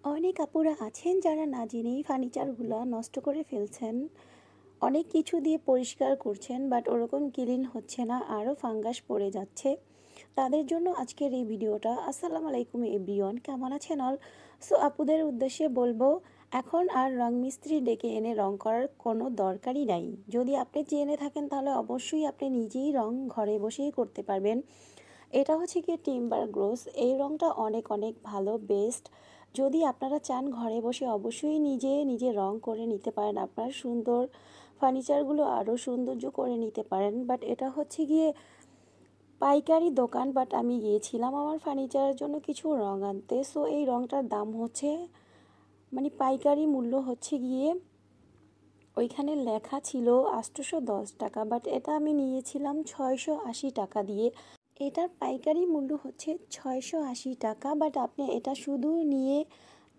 অনেক আপুরা আছেন যারা না জেনেই ফার্নিচারগুলো নষ্ট করে ফেলছেন। অনেক কিছু দিয়ে পরিষ্কার করছেন বাট ওরকম ক্লিন হচ্ছে না, আরও ফাঙ্গাস পড়ে যাচ্ছে। তাদের জন্য আজকের এই ভিডিওটা। আসসালামু আলাইকুম এভরিওয়ান, কেমন আছেন অল? সো আপুদের উদ্দেশ্যে বলবো, এখন আর রং মিস্ত্রি ডেকে এনে রং করার কোনো দরকারই নাই। যদি আপনি জেনে থাকেন তাহলে অবশ্যই আপনি নিজেই রং ঘরে বসেই করতে পারবেন। এটা হচ্ছে কি টিম্বার গ্লোস, এই রংটা অনেক অনেক ভালো, বেস্ট। যদি আপনারা চান ঘরে বসে অবশ্যই নিজে নিজে রং করে নিতে পারেন, আপনার সুন্দর ফার্নিচারগুলো আরও সৌন্দর্য করে নিতে পারেন। বাট এটা হচ্ছে গিয়ে পাইকারি দোকান, বাট আমি গিয়েছিলাম আমার ফার্নিচারের জন্য কিছু রং আনতে। সো এই রংটার দাম হচ্ছে, মানে পাইকারি মূল্য হচ্ছে গিয়ে ওইখানে লেখা ছিল 810 টাকা, বাট এটা আমি নিয়েছিলাম 680 টাকা দিয়ে। এটার পাইকারি মূল্য হচ্ছে 680 টাকা, বাট আপনি এটা শুধু নিয়ে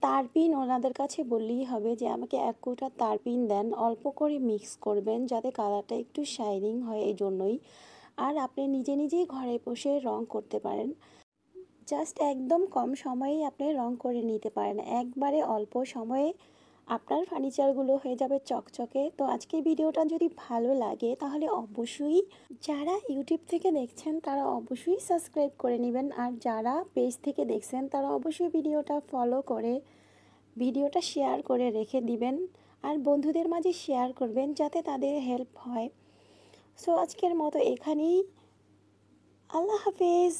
তারপিন ওনাদের কাছে বললেই হবে যে আমাকে 1 কোটা তারপিন দেন, অল্প করে মিক্স করবেন যাতে কালারটা একটু শাইনিং হয়, এই জন্যই। আর আপনি নিজে নিজেই ঘরে বসে রং করতে পারেন, জাস্ট একদম কম সময়েই আপনি রং করে নিতে পারেন, একবারে অল্প সময়ে আপনার ফার্নিচারগুলো হয়ে যাবে চকচকে। তো আজকের ভিডিওটা যদি ভালো লাগে তাহলে অবশ্যই, যারা ইউটিউব থেকে দেখছেন তারা অবশ্যই সাবস্ক্রাইব করে নেবেন, আর যারা পেজ থেকে দেখছেন তারা অবশ্যই ভিডিওটা ফলো করে ভিডিওটা শেয়ার করে রেখে দিবেন, আর বন্ধুদের মাঝে শেয়ার করবেন যাতে তাদের হেল্প হয়। সো আজকের মতো এখানেই, আল্লাহ হাফেজ।